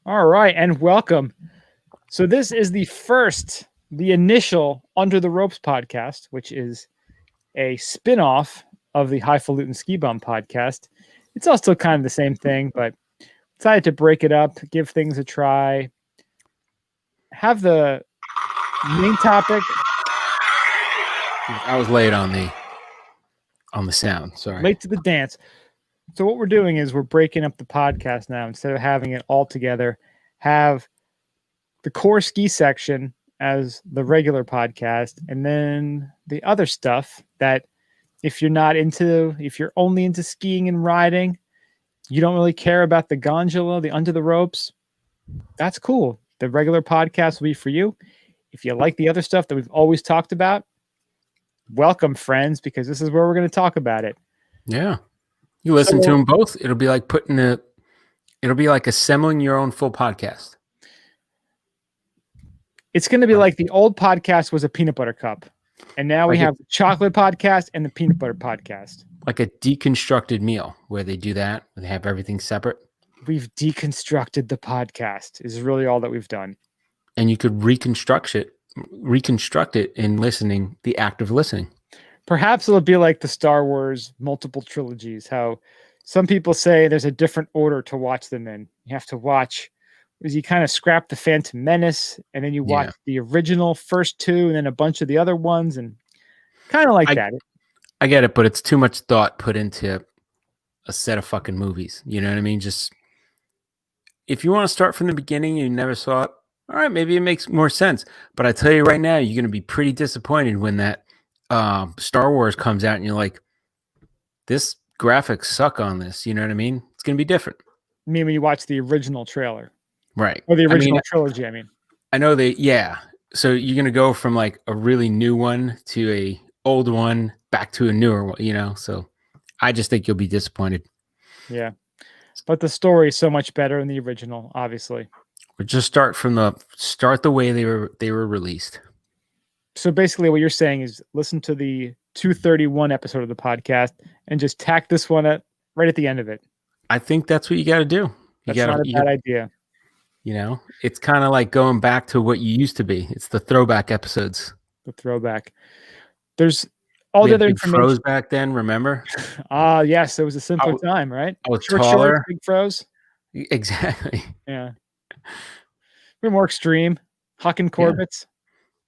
All right, and welcome. So this is the initial Under the Ropes podcast, which is a spin-off of the Highfalutin Ski Bum podcast. It's all still kind of the same thing, but decided to break it up, give things a try, have the main topic. I was late on the sound. Sorry. Late to the dance. So what we're doing is we're breaking up the podcast now. Instead of having it all together, have the core ski section as the regular podcast, and then the other stuff that if you're only into skiing and riding, you don't really care about the gondola, the under the ropes, that's cool. The regular podcast will be for you. If you like the other stuff that we've always talked about, welcome, friends, because this is where we're going to talk about it. Yeah. You listen to them both. It'll be like assembling your own full podcast. It's going to be like the old podcast was a peanut butter cup. And now we have the chocolate podcast and the peanut butter podcast. Like a deconstructed meal where they do that. Where they have everything separate. We've deconstructed the podcast is really all that we've done. And you could reconstruct it in listening, the act of listening. Perhaps it'll be like the Star Wars multiple trilogies, how some people say there's a different order to watch them in. You have to watch, you kind of scrap the Phantom Menace, and then you watch the original first two, and then a bunch of the other ones, and kind of like that. I get it, but it's too much thought put into a set of fucking movies. You know what I mean? Just if you want to start from the beginning and you never saw it, all right, maybe it makes more sense. But I tell you right now, you're going to be pretty disappointed when that Star Wars comes out and you're like, this graphics suck on this. You know what I mean? It's going to be different. I mean, when you watch the original trailer. Right. Or the original trilogy, I mean. I know so you're going to go from like a really new one to a old one back to a newer one, you know? So I just think you'll be disappointed. Yeah. But the story is so much better in the original, obviously. Or just start the way they were released. So basically what you're saying is listen to the 231 episode of the podcast and just tack this one right at the end of it. I think that's what you got to do. That's not a bad idea. You know, it's kind of like going back to what you used to be. It's the throwback episodes. The throwback. There's all the other information. Froze back then, remember? Yes, it was a simpler time, right? I was taller. Shorts, big froze. Exactly. Yeah. We're more extreme. Hucking Corbett's. Yeah.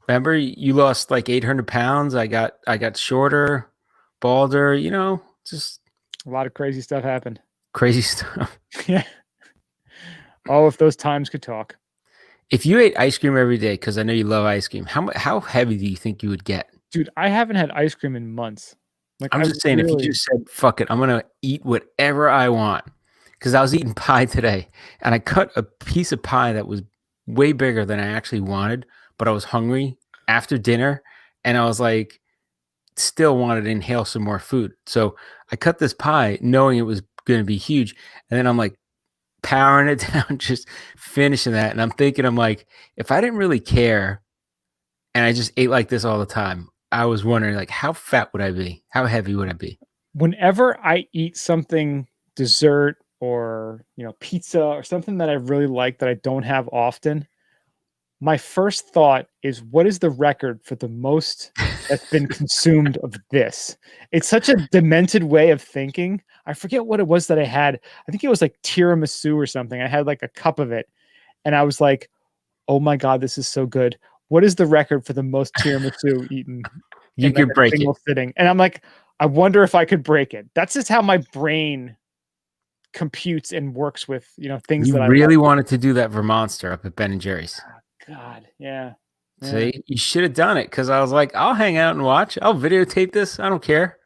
Remember, you lost like 800 pounds. I got shorter, balder. You know, just a lot of crazy stuff happened. Crazy stuff. Yeah. Oh, if those times could talk. If you ate ice cream every day, because I know you love ice cream, how heavy do you think you would get? Dude, I haven't had ice cream in months. Like, I'm just saying, if you just said, fuck it, I'm going to eat whatever I want. Because I was eating pie today, and I cut a piece of pie that was way bigger than I actually wanted, but I was hungry after dinner, and I was like, still wanted to inhale some more food. So I cut this pie knowing it was going to be huge, and then I'm like, powering it down, just finishing that. And I'm thinking, I'm like, if I didn't really care and I just ate like this all the time, I was wondering, like, how fat would I be? How heavy would I be? Whenever I eat something, dessert or, pizza or something that I really like that I don't have often, my first thought is, what is the record for the most that's been consumed of this? It's such a demented way of thinking. I forget what it was that I had. I think it was like tiramisu or something. I had like a cup of it and I was like, oh my God, this is so good. What is the record for the most tiramisu eaten? You could break it. Sitting? And I'm like, I wonder if I could break it. That's just how my brain computes and works with, things that I really wanted to do that Vermonster up at Ben & Jerry's. God, yeah. See, you should have done it because I was like, I'll hang out and watch. I'll videotape this. I don't care.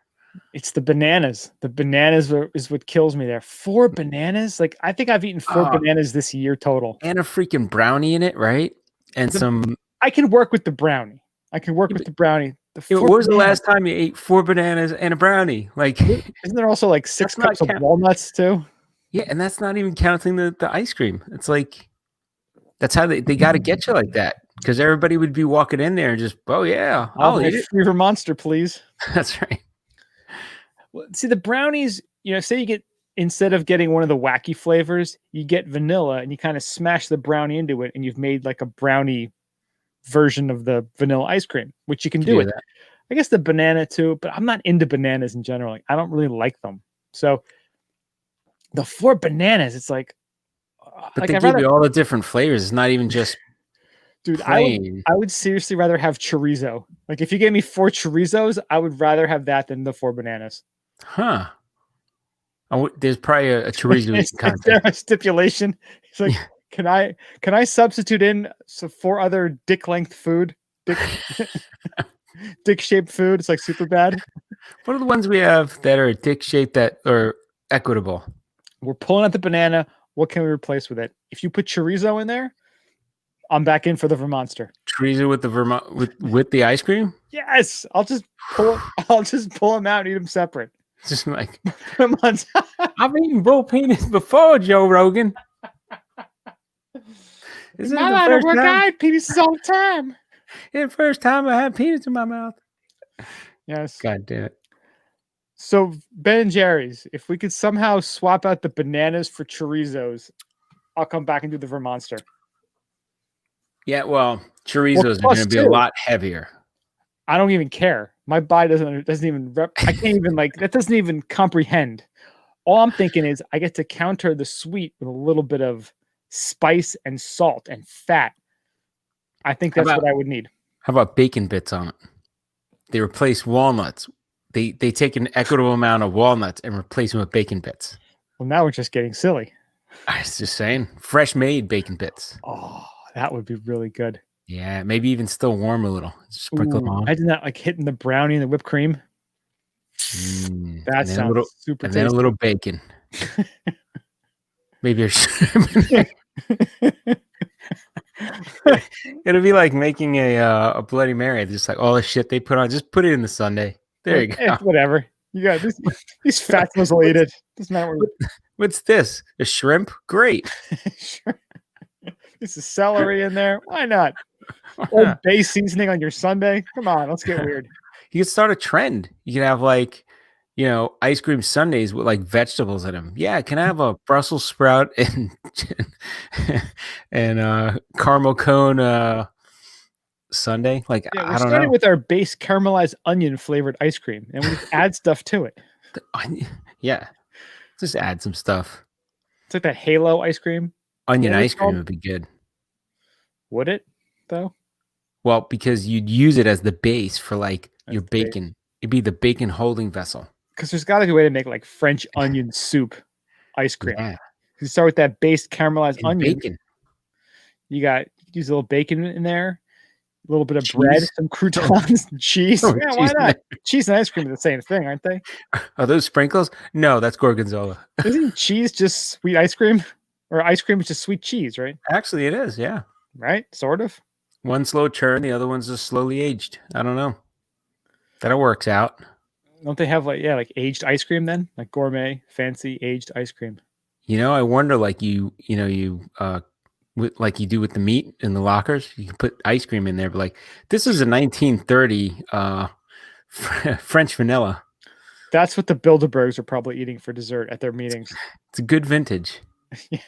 It's the bananas. The bananas is what kills me there. 4 bananas? Like, I think I've eaten 4 bananas this year total. And a freaking brownie in it, right? And I can work with the brownie. What was the last time you ate 4 bananas and a brownie? Like, isn't there also like 6 cups of walnuts too? Yeah, and that's not even counting the ice cream. It's like, that's how they got to get you like that. Because everybody would be walking in there and just, oh yeah, I'll eat it. Free Monster, please. That's right. Well, see, the brownies, say you get instead of getting one of the wacky flavors, you get vanilla and you kind of smash the brownie into it, and you've made like a brownie version of the vanilla ice cream, which you can do it. I guess the banana too, but I'm not into bananas in general. Like, I don't really like them. So the 4 bananas, it's like, but like they give you all the different flavors. It's not even just dude. plain. I would seriously rather have chorizo. Like if you gave me 4 chorizos, I would rather have that than the 4 bananas. Huh. There's probably a chorizo eating contest. Is there a stipulation? It's like, can I substitute in 4 other dick length food? Dick shaped food. It's like super bad. What are the ones we have that are dick shaped that are equitable? We're pulling out the banana. What can we replace with it? If you put chorizo in there, I'm back in for the Vermonster. Chorizo with the with the ice cream? Yes, I'll just pull them out and eat them separate. Just like I've eaten bull penis before, Joe Rogan. Is it the first time? I eat penises all the time. It's the first time I had penis in my mouth. Yes. God damn it. So Ben and Jerry's, if we could somehow swap out the bananas for chorizos, I'll come back and do the Vermonster. Yeah, well, chorizos are going to be a lot heavier. I don't even care. My body doesn't even I can't even that doesn't even comprehend. All I'm thinking is I get to counter the sweet with a little bit of spice and salt and fat. I think that's what I would need. How about bacon bits on it? They replace walnuts. They take an equitable amount of walnuts and replace them with bacon bits. Well, now we're just getting silly. I was just saying, fresh made bacon bits. Oh, that would be really good. Yeah, maybe even still warm a little. Sprinkle them on. Imagine that, like hitting the brownie and the whipped cream. That sounds super tasty. And then a little bacon. Maybe a It'll be like making a Bloody Mary. Just like all the shit they put on, just put it in the sundae. There you go. Whatever. You got these fat will eat it. Doesn't matter. What's this? A shrimp? Great. This is celery in there. Why not? Old bay seasoning on your sundae. Come on, let's get weird. You could start a trend. You can have ice cream sundaes with like vegetables in them. Yeah, can I have a Brussels sprout and caramel cone sundae? Like, yeah, I don't know. We're starting with our base caramelized onion flavored ice cream, and we add stuff to it. Yeah, just add some stuff. It's like that Halo ice cream. Onion ice cream would be good. Would it though? Well, because you'd use it as the base for your bacon. It'd be the bacon holding vessel. Because there's got to be a way to make like French onion soup ice cream. Yeah. You start with that base caramelized onion. Bacon. You use a little bacon in there, a little bit of bread, some croutons, and cheese. Yeah, why not? Cheese and ice cream are the same thing, aren't they? Are those sprinkles? No, that's gorgonzola. Isn't cheese just sweet ice cream? Or ice cream is just sweet cheese, right? Actually, it is, yeah. Right? Sort of. One slow churn, the other one's just slowly aged. I don't know. That works out. Don't they have like aged ice cream then? Like gourmet, fancy aged ice cream. I wonder like you do with the meat in the lockers. You can put ice cream in there, but this is a 1930 French vanilla. That's what the Bilderbergs are probably eating for dessert at their meetings. It's a good vintage. Yeah.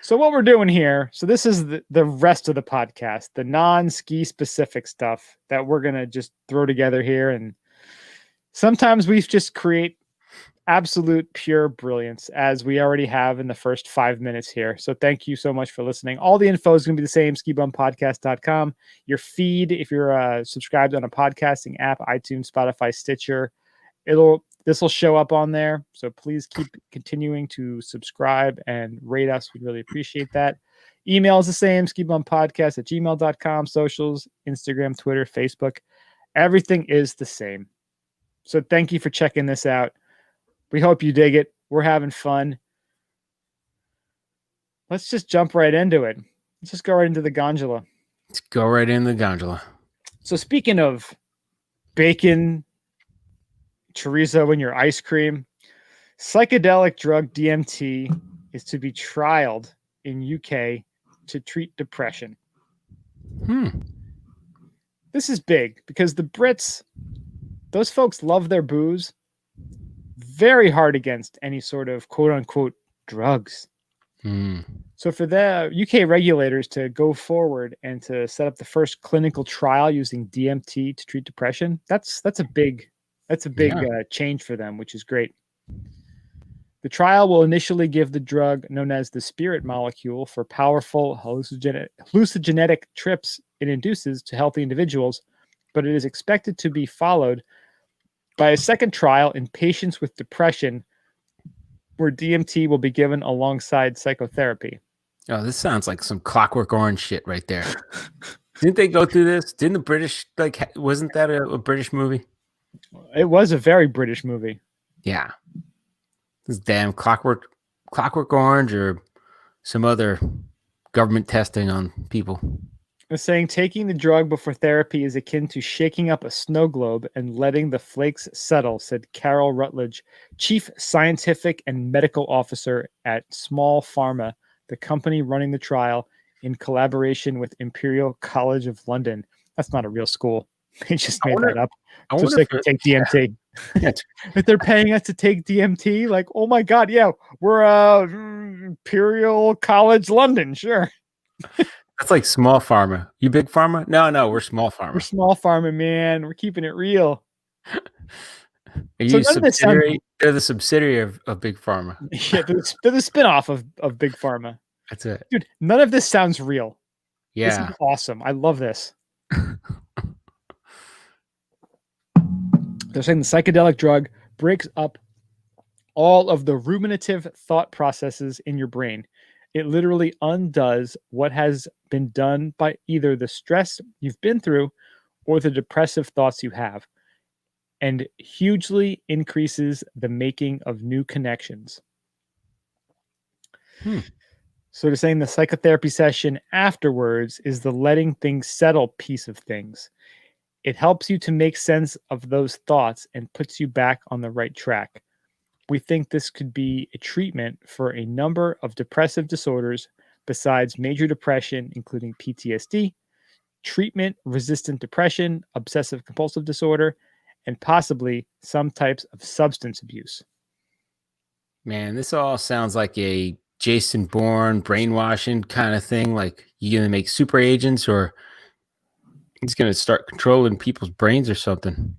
So what we're doing here, so this is the rest of the podcast, the non-ski specific stuff that we're going to just throw together here. And sometimes we just create absolute pure brilliance, as we already have in the first 5 minutes here. So thank you so much for listening. All the info is going to be the same, skibumpodcast.com. Your feed, if you're subscribed on a podcasting app, iTunes, Spotify, Stitcher, this will show up on there. So please keep continuing to subscribe and rate us. We'd really appreciate that. Email is the same, skibumpodcast@gmail.com. Socials, Instagram, Twitter, Facebook. Everything is the same. So thank you for checking this out. We hope you dig it. We're having fun. Let's just jump right into it. Let's just go right into the gondola. Let's go right in the gondola. So speaking of bacon, chorizo in your ice cream, psychedelic drug DMT is to be trialed in UK to treat depression. This is big because the Brits, those folks love their booze. very hard against any sort of quote unquote drugs. So for the UK regulators to go forward and to set up the first clinical trial using DMT to treat depression, that's a big change for them, which is great. The trial will initially give the drug known as the spirit molecule for powerful hallucinogenic trips it induces to healthy individuals, but it is expected to be followed by a second trial in patients with depression where DMT will be given alongside psychotherapy. Oh, this sounds like some Clockwork Orange shit right there. Didn't they go through this? Didn't the British, wasn't that a British movie? It was a very British movie. Yeah. This damn Clockwork Orange or some other government testing on people. They're saying taking the drug before therapy is akin to shaking up a snow globe and letting the flakes settle, said Carol Rutledge, Chief Scientific and Medical Officer at Small Pharma, the company running the trial in collaboration with Imperial College of London. That's not a real school. They just made that up. So they could take DMT. Yeah. If they're paying us to take DMT, like, oh my God, yeah, we're Imperial College London, sure. That's like small pharma. You big pharma? No, we're small pharma. We're small pharma, man. We're keeping it real. Are you subsidiary? They're the subsidiary of big pharma. Yeah, they're the spinoff of big pharma. That's it. Dude, none of this sounds real. Yeah. This is awesome. I love this. They're saying the psychedelic drug breaks up all of the ruminative thought processes in your brain. It literally undoes what has been done by either the stress you've been through or the depressive thoughts you have, and hugely increases the making of new connections. So they're saying the psychotherapy session afterwards is the letting things settle piece of things. It helps you to make sense of those thoughts and puts you back on the right track. We think this could be a treatment for a number of depressive disorders besides major depression, including PTSD, treatment-resistant depression, obsessive-compulsive disorder, and possibly some types of substance abuse. Man, this all sounds like a Jason Bourne brainwashing kind of thing. Like, you gonna make super agents, or he's gonna start controlling people's brains or something.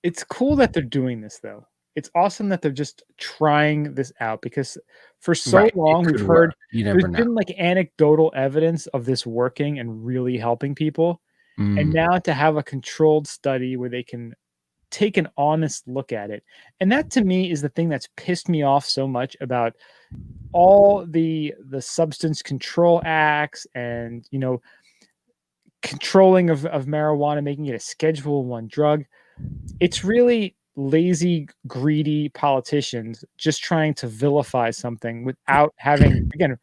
It's cool that they're doing this, though. It's awesome that they're just trying this out, because for so long we've heard there's been like anecdotal evidence of this working and really helping people. And now to have a controlled study where they can take an honest look at it. And that to me is the thing that's pissed me off so much about all the substance control acts and, you know, controlling of marijuana, making it a Schedule I drug. It's really lazy, greedy politicians just trying to vilify something without having, again,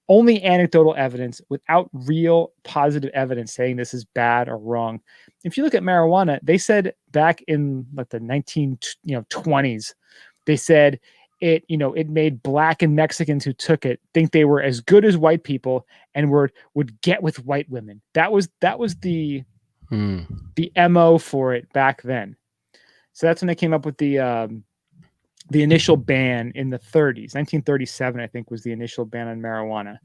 only anecdotal evidence, without real positive evidence saying this is bad or wrong. If you look at marijuana, they said back in like the 1920s, they said it made Black and Mexicans who took it think they were as good as white people and would get with white women. That was the MO for it back then. So that's when they came up with the initial ban in the 30s. 1937, I think, was the initial ban on marijuana.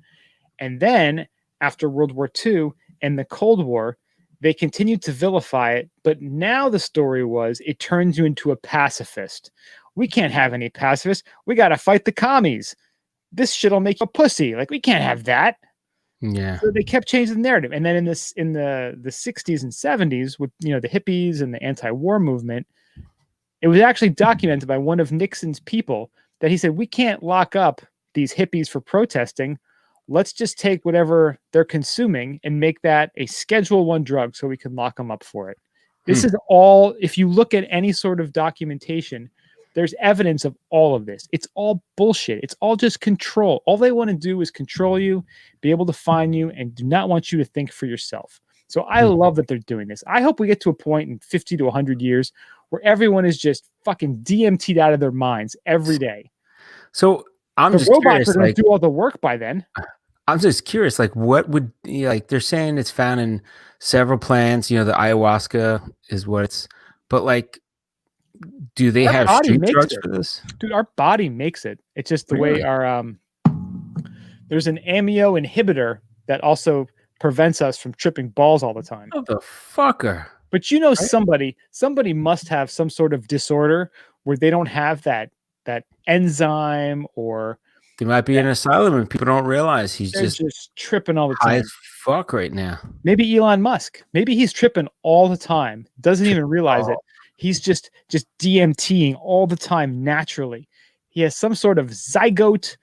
And then after World War II and the Cold War, they continued to vilify it. But now the story was it turns you into a pacifist. We can't have any pacifists. We got to fight the commies. This shit'll make you a pussy. Like, we can't have that. Yeah. So they kept changing the narrative. And then in the 60s and 70s with, you know, the hippies and the anti-war movement, it was actually documented by one of Nixon's people that he said, we can't lock up these hippies for protesting. Let's just take whatever they're consuming and make that a Schedule I drug so we can lock them up for it. This is all, if you look at any sort of documentation, there's evidence of all of this. It's all bullshit. It's all just control. All they want to do is control you, be able to find you, and do not want you to think for yourself. So I love that they're doing this. I hope we get to a point in 50 to 100 years where everyone is just fucking DMT'd out of their minds every day. So I'm just robots curious, are going to do all the work by then. I'm just curious, like, what would, like, they're saying it's found in several plants, you know, the ayahuasca is what it's, but like, Do they Our have body street makes drugs it. for this? Dude, our body makes it. It's just the way Really? our there's an amio inhibitor that also prevents us from tripping balls all the time. Oh, the fucker. But you know, Right? somebody must have some sort of disorder where they don't have that enzyme, or They might be in an asylum and people don't realize he's they're just just tripping all the high time. as fuck right now. Maybe Elon Musk. Maybe he's tripping all the time. Doesn't even realize it. He's just DMTing all the time naturally. He has some sort of zygote.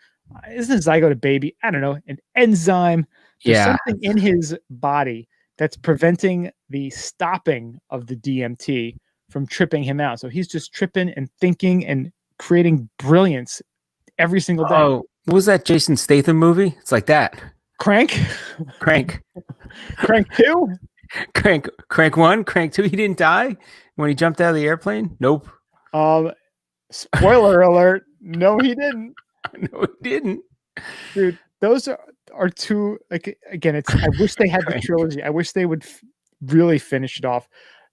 Isn't a zygote a baby? I don't know. An enzyme. There's Yeah. something in his body that's preventing the stopping of the DMT from tripping him out. So he's just tripping and thinking and creating brilliance every single day. Oh, what was that Jason Statham movie? It's like that. Crank? Crank. Crank 2? Crank 1, Crank 2. He didn't die when he jumped out of the airplane? Nope. Spoiler alert. No, he didn't. No, he didn't. Dude, those are two, like, again, I wish they had the trilogy. I wish they would really finish it off.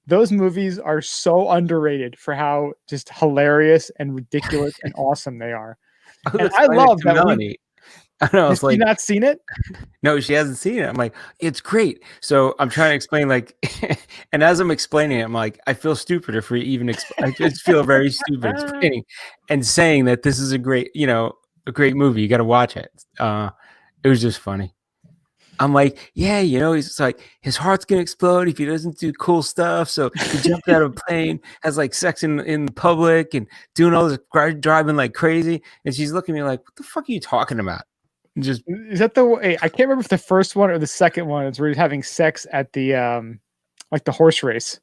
Those movies are so underrated for how just hilarious and ridiculous and awesome they are. And I love that Melanie. I know. Has she not seen it? No, she hasn't seen it. I'm like, it's great. So I'm trying to explain, like, and as I'm explaining it, I'm like, I feel stupider for even. I just feel very stupid explaining and saying that this is a great movie. You got to watch it. It was just funny. I'm like, yeah, he's like, his heart's gonna explode if he doesn't do cool stuff. So he jumped out of a plane, has like sex in public, and doing all this driving like crazy. And she's looking at me like, what the fuck are you talking about? Just is that the way? I can't remember if the first one or the second one is where he's having sex at the like the horse race.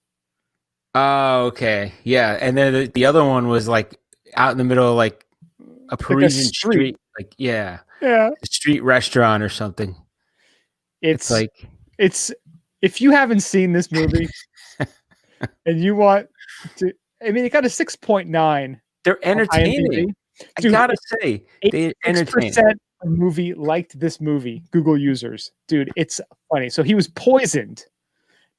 Oh, okay, yeah. And then the other one was like out in the middle of like a Parisian street, like a street restaurant or something. It's like if you haven't seen this movie and you want to, I mean, it got a 6.9. They're entertaining. I gotta say, they entertain. 6% of movie liked this movie. Google users, dude, it's funny. So he was poisoned.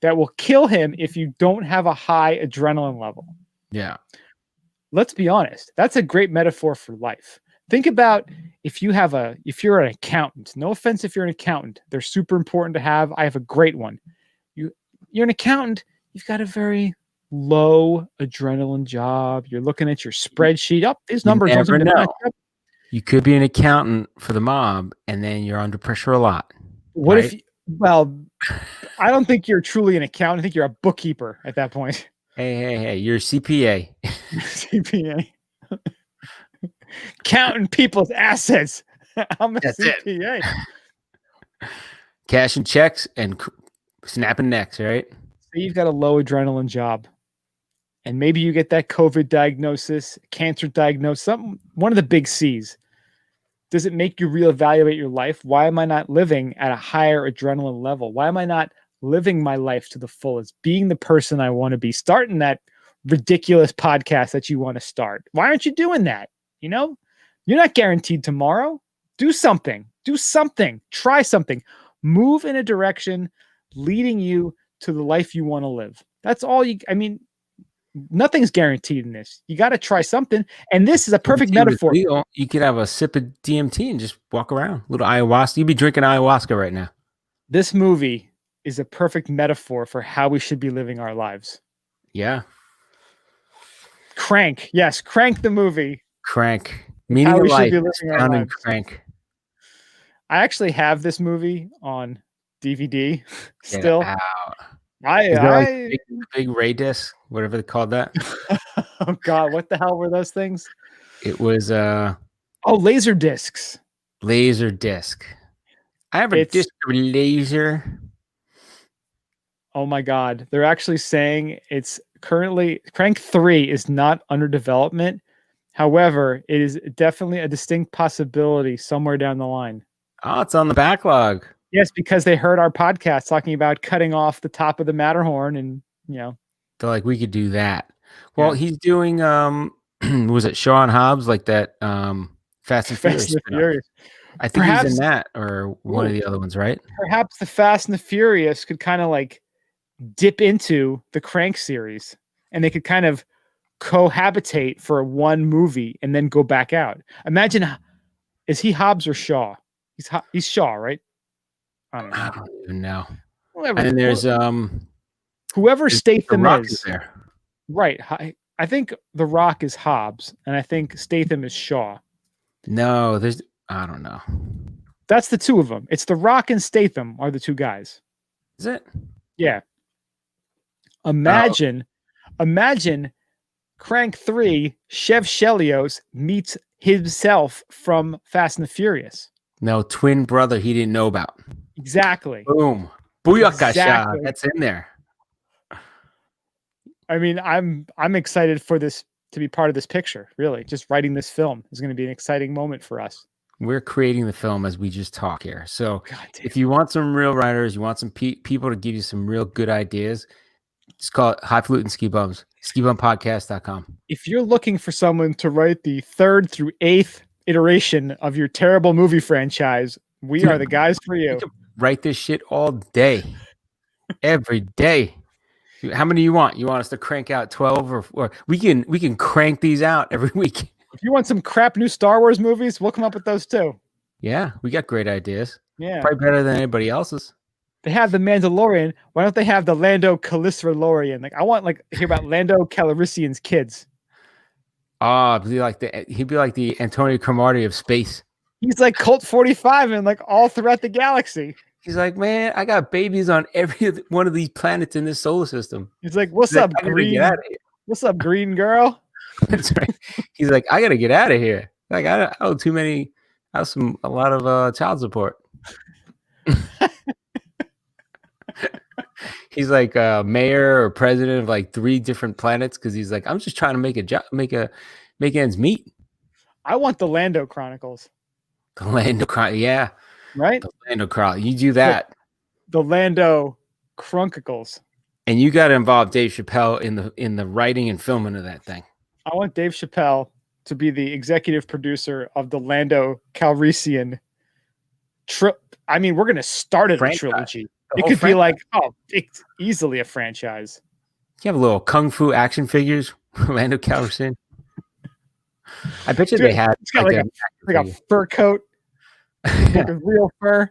That will kill him if you don't have a high adrenaline level. Yeah. Let's be honest. That's a great metaphor for life. Think about if you're an accountant. No offense if you're an accountant. They're super important to have. I have a great one. You're an accountant. You've got a very low adrenaline job. You're looking at your spreadsheet. Up, these numbers don't seem to match up. You could be an accountant for the mob, and then you're under pressure a lot. What if? Well, I don't think you're truly an accountant. I think you're a bookkeeper at that point. Hey, you're a CPA. CPA. Counting people's assets. I'm a CPA. Cashing checks and snapping necks, right? So you've got a low adrenaline job. And maybe you get that COVID diagnosis, cancer diagnosis, one of the big C's. Does it make you reevaluate your life? Why am I not living at a higher adrenaline level? Why am I not living my life to the fullest, being the person I want to be, starting that ridiculous podcast that you want to start? Why aren't you doing that? You're not guaranteed tomorrow. Do something. Try something. Move in a direction leading you to the life you want to live. That's all nothing's guaranteed in this. You got to try something. And this is a perfect metaphor. You could have a sip of DMT and just walk around. A little ayahuasca. You'd be drinking ayahuasca right now. This movie is a perfect metaphor for how we should be living our lives. Yeah. Crank. Yes. Crank the movie. Crank. Meaning of life is found in Crank. I actually have this movie on DVD still. Big Ray disc, whatever they called that. Oh God, what the hell were those things? It was laser discs. Laser disc. I have a disc of laser. Oh my God. They're actually saying it's currently Crank 3 is not under development. However, it is definitely a distinct possibility somewhere down the line. Oh, it's on the backlog. Yes, because they heard our podcast talking about cutting off the top of the Matterhorn, and they're like, we could do that. Well, he's doing was it Sean Hobbs, like that Fast and Furious? I think he's in that or one of the other ones, right? Perhaps the Fast and the Furious could kind of like dip into the Crank series, and they could kind of cohabitate for one movie and then go back out. Imagine, is he Hobbs or Shaw? He's Shaw, right? I don't know. I don't even know. Whatever. And then there's whoever Statham The Rock is there. right. I think The Rock is Hobbs, and I think Statham is Shaw. No, I don't know. That's the two of them. It's The Rock and Statham are the two guys. Is it? Yeah. Imagine Crank 3, Chev Chelios meets himself from Fast and the Furious. No, twin brother he didn't know about. Exactly. Boom. Booyakasha. Exactly. That's in there. I mean, I'm excited for this to be part of this picture, really. Just writing this film is going to be an exciting moment for us. We're creating the film as we just talk here. So if you want some real writers, you want some people to give you some real good ideas, just call it Highfalutin Ski Bums, skibumpodcast.com. If you're looking for someone to write the 3rd through 8th iteration of your terrible movie franchise, we are the guys for you. Write this shit all day, every day. How many you want? You want us to crank out 12 or we can crank these out every week. If you want some crap new Star Wars movies, we'll come up with those too. Yeah, we got great ideas. Yeah. Probably better than anybody else's. They have the Mandalorian. Why don't they have the Lando Calrissian? Like I want to hear about Lando Calrissian's kids. Oh, he'd be like the Antonio Cromartie of space. He's like Colt 45 and like all throughout the galaxy. He's like, man, I got babies on every one of these planets in this solar system. He's like, what's up, green? What's up, green girl? That's right. He's like, I gotta get out of here. Like, I owe too many. I owe a lot of child support. He's like mayor or president of like 3 different planets because he's like, I'm just trying to make ends meet. I want the Lando Chronicles. The Lando Chronicles, yeah, right. The Lando Chronicles, you do that. The Lando Chronicles, and you got to involve Dave Chappelle in the writing and filming of that thing. I want Dave Chappelle to be the executive producer of the Lando Calrissian trip. I mean, we're going to start it a trilogy. It could be like, it's easily a franchise. You have a little kung fu action figures, Lando Calrissian. I bet you they had like a fur coat, like a real fur.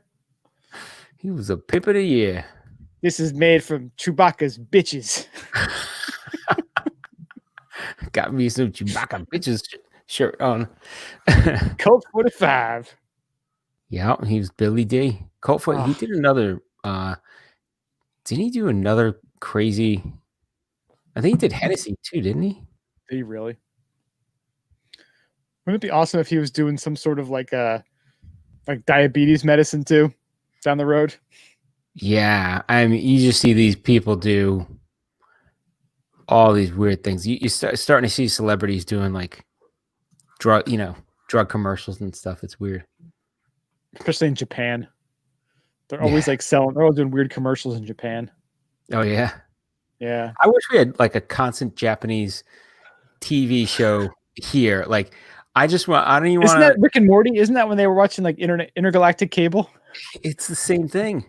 He was a pimp of the year. This is made from Chewbacca's bitches. Got me some Chewbacca bitches shirt on. Colt 45. Yeah, he was Billy D. Colt 45. He did another. Did he do another crazy? I think he did Hennessy too, didn't he? Did he really? Wouldn't it be awesome if he was doing some sort of like diabetes medicine too down the road? Yeah, I mean, you just see these people do all these weird things. You starting to see celebrities doing like drug commercials and stuff. It's weird, especially in Japan. They're always like selling. They're all doing weird commercials in Japan. Oh yeah, yeah. I wish we had like a constant Japanese TV show here. Like, I don't even want. Isn't that Rick and Morty? Isn't that when they were watching like intergalactic cable? It's the same thing.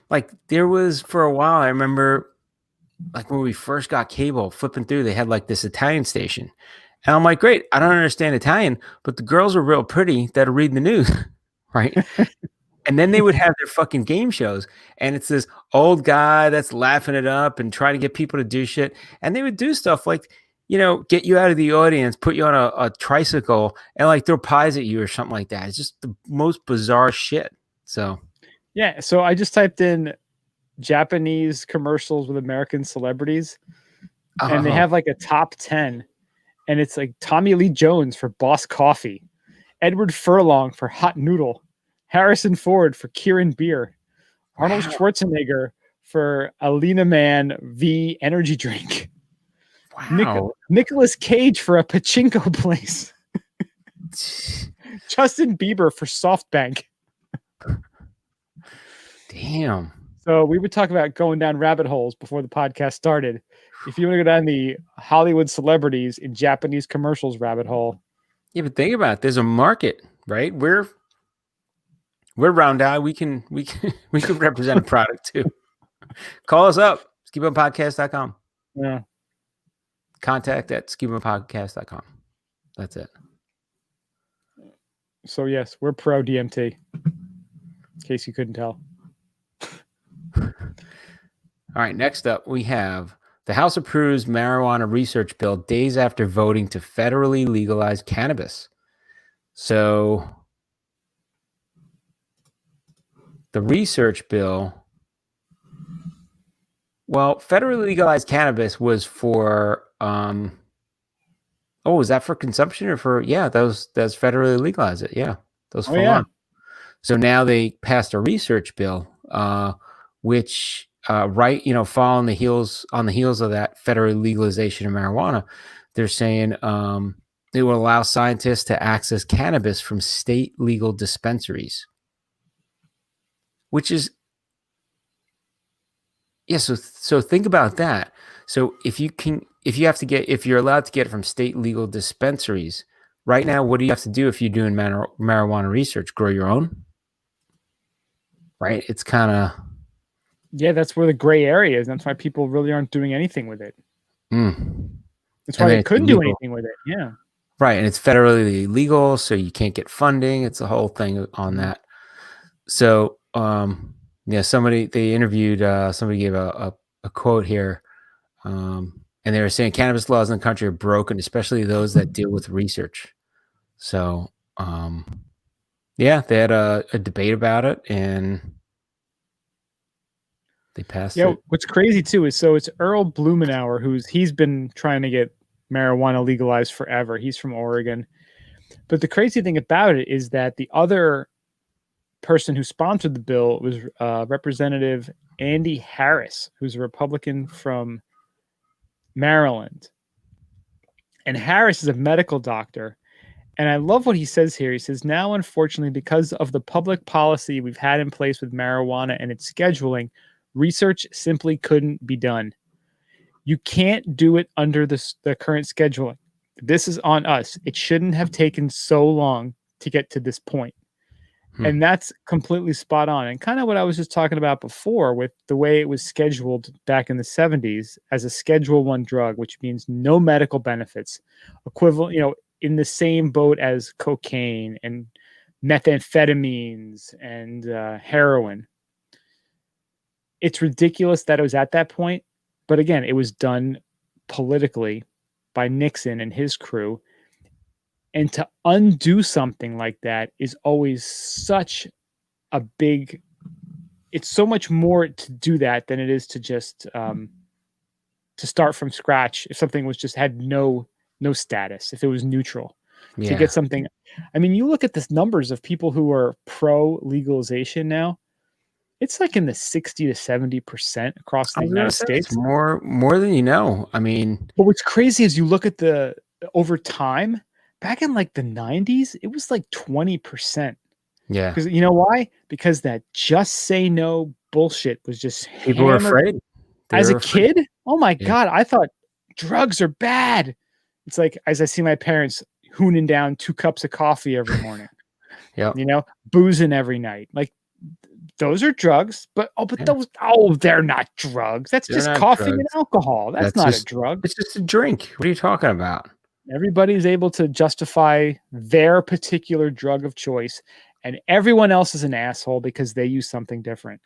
Like there was for a while. I remember, like when we first got cable, flipping through, they had like this Italian station, and I'm like, great. I don't understand Italian, but the girls are real pretty that are reading the news, right? And then they would have their fucking game shows, and it's this old guy that's laughing it up and trying to get people to do shit. And they would do stuff like, get you out of the audience, put you on a tricycle, and like throw pies at you or something like that. It's just the most bizarre shit. So, yeah. So I just typed in Japanese commercials with American celebrities, and they have like a top 10, and it's like Tommy Lee Jones for Boss Coffee, Edward Furlong for Hot Noodle, Harrison Ford for Kieran Beer, Arnold Schwarzenegger for Alina Man V Energy Drink. Wow. Nicolas Cage for a pachinko place. Justin Bieber for SoftBank. Damn. So we would talk about going down rabbit holes before the podcast started. If you want to go down the Hollywood celebrities in Japanese commercials rabbit hole. Yeah, but think about it. There's a market, right? We're round eye. We can represent a product too. Call us up. Skibumpodcast.com. Yeah. contact@schemapodcast.com. That's it. So yes, we're pro DMT. In case you couldn't tell. All right, next up we have the House approves marijuana research bill days after voting to federally legalize cannabis. So the research bill, well, federally legalized cannabis was for is that for consumption or for that's federally legalized it. Yeah. Those full on. So now they passed a research bill, which following the heels of that federal legalization of marijuana, they're saying they will allow scientists to access cannabis from state legal dispensaries, which is So think about that. So if you're allowed to get it from state legal dispensaries right now, what do you have to do if you're doing marijuana research? Grow your own, right? It's kind of that's where the gray area is. That's why people really aren't doing anything with it. That's why they couldn't do anything with it. Yeah, right. And it's federally illegal, so you can't get funding. It's a whole thing on that. So they interviewed somebody gave a quote here, and they were saying cannabis laws in the country are broken, especially those that deal with research. So they had a debate about it, and they passed it. What's crazy too is it's Earl Blumenauer he's been trying to get marijuana legalized forever. He's from Oregon, but the crazy thing about it is that the other person who sponsored the bill was Representative Andy Harris, who's a Republican from Maryland. And Harris is a medical doctor. And I love what he says here. He says, now, unfortunately, because of the public policy we've had in place with marijuana and its scheduling, research simply couldn't be done. You can't do it under the current scheduling. This is on us. It shouldn't have taken so long to get to this point. And that's completely spot on. And kind of what I was just talking about before with the way it was scheduled back in the 70s as a Schedule I drug, which means no medical benefits, equivalent, in the same boat as cocaine and methamphetamines and heroin. It's ridiculous that it was at that point. But again, it was done politically by Nixon and his crew. And to undo something like that is always such a big, it's so much more to do that than it is to just to start from scratch. If something was just had no status, if it was neutral, to get something. I mean, you look at the numbers of people who are pro legalization now, it's like in the 60 to 70% across the United States. More than you know. I mean, but what's crazy is you look at the over time. Back in like the 90s, it was like 20%. Yeah. Because you know why? Because that just say no bullshit was just people were afraid. As a kid, oh my God, I thought drugs are bad. It's like as I see my parents hooning down 2 cups of coffee every morning. Boozing every night. Like those are drugs, but they're not drugs. That's just coffee and alcohol. That's not a drug. It's just a drink. What are you talking about? Everybody's able to justify their particular drug of choice, and everyone else is an asshole because they use something different.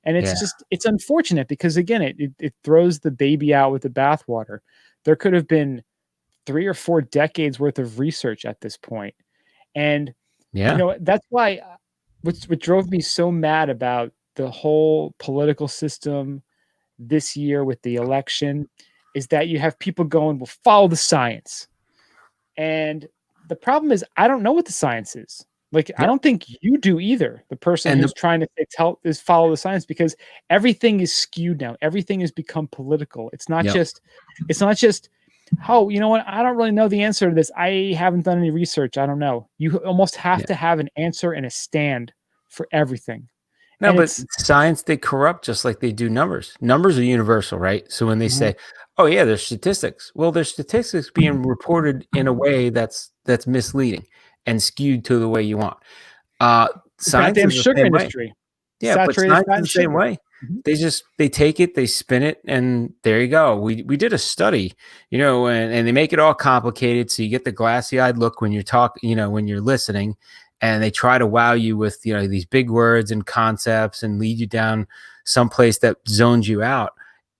And it's unfortunate because again, it throws the baby out with the bathwater. There could have been 3 or 4 decades worth of research at this point. And that's why what drove me so mad about the whole political system this year with the election is that you have people going, well, follow the science. And the problem is, I don't know what the science is. Like, I don't think you do either. The person who's trying to fix health is follow the science because everything is skewed now. Everything has become political. It's not just, oh, you know what? I don't really know the answer to this. I haven't done any research. I don't know. You almost have to have an answer and a stand for everything. No, but science, they corrupt just like they do numbers. Numbers are universal, right? So when they say, oh yeah, there's statistics. Well, there's statistics being reported in a way that's misleading and skewed to the way you want. Science is the sugar same industry. Way. Yeah, but science is the same way. They take it, they spin it, and there you go. We did a study, and they make it all complicated, so you get the glassy-eyed look when you're talking, when you're listening, and they try to wow you with these big words and concepts and lead you down someplace that zones you out.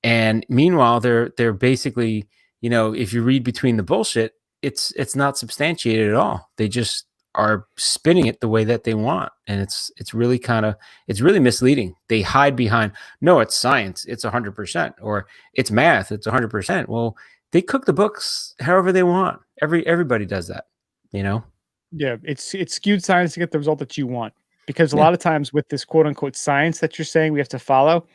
And meanwhile, they're basically, if you read between the bullshit, it's not substantiated at all. They just are spinning it the way that they want, and it's really misleading. They hide behind, no, it's science, it's 100%, or it's math, it's 100%. Well, they cook the books however they want. Everybody does that. Yeah, it's skewed science to get the result that you want, because a Yeah. lot of times with this quote unquote science that you're saying we have to follow,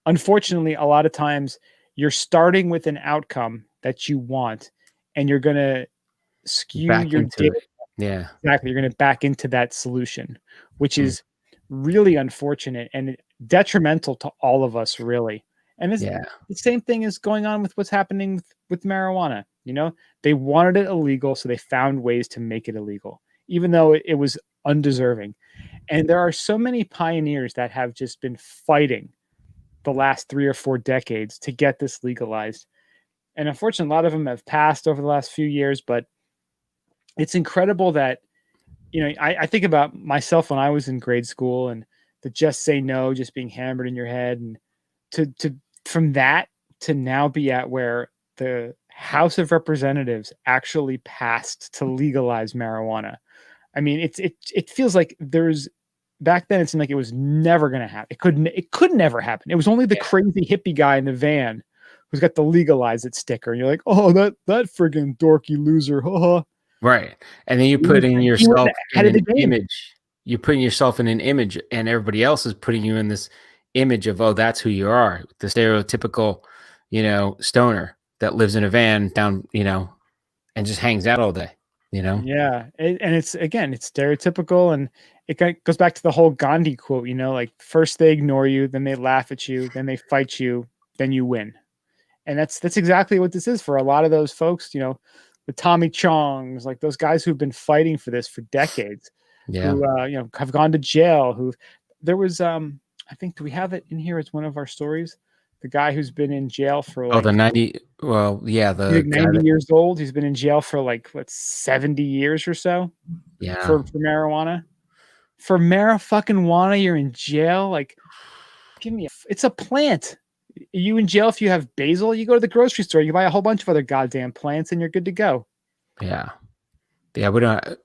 unfortunately, a lot of times you're starting with an outcome that you want, and you're going to skew Back your into data. it. Yeah. Exactly. You're going to back into that solution, which Mm. is really unfortunate and detrimental to all of us, really. And it's Yeah. the same thing is going on with what's happening with marijuana. They wanted it illegal, so they found ways to make it illegal, even though it was undeserving. And there are so many pioneers that have just been fighting the last 3 or 4 decades to get this legalized. And unfortunately, a lot of them have passed over the last few years, but it's incredible that I think about myself when I was in grade school, and the just say no just being hammered in your head, and to from that to now be at where the House of Representatives actually passed to legalize marijuana. I mean, it feels like there's back then it seemed like it was never going to happen. It could never happen. It was only the Yeah. crazy hippie guy in the van who's got the legalize it sticker, and you're like, oh, that friggin' dorky loser, haha. Right. And then you He put was in he was yourself ahead in of an the game. image. You're putting yourself in an image, and everybody else is putting you in this image of, oh, that's who you are. The stereotypical, stoner that lives in a van down, and just hangs out all day, Yeah, and it's again, it's stereotypical, and it goes back to the whole Gandhi quote. Like first they ignore you, then they laugh at you, then they fight you, then you win. And that's exactly what this is for a lot of those folks. The Tommy Chongs, like those guys who've been fighting for this for decades, Yeah. who have gone to jail. Who there was I think, do we have it in here as one of our stories? The guy who's been in jail for Oh, the like 90. Well, yeah, he's the like guy 90 that, years old. He's been in jail for like 70 years or so yeah. for marijuana. For marijuana, you're in jail. Like, it's a plant. Are you in jail if you have basil? You go to the grocery store, you buy a whole bunch of other goddamn plants, and you're good to go. Yeah. Yeah.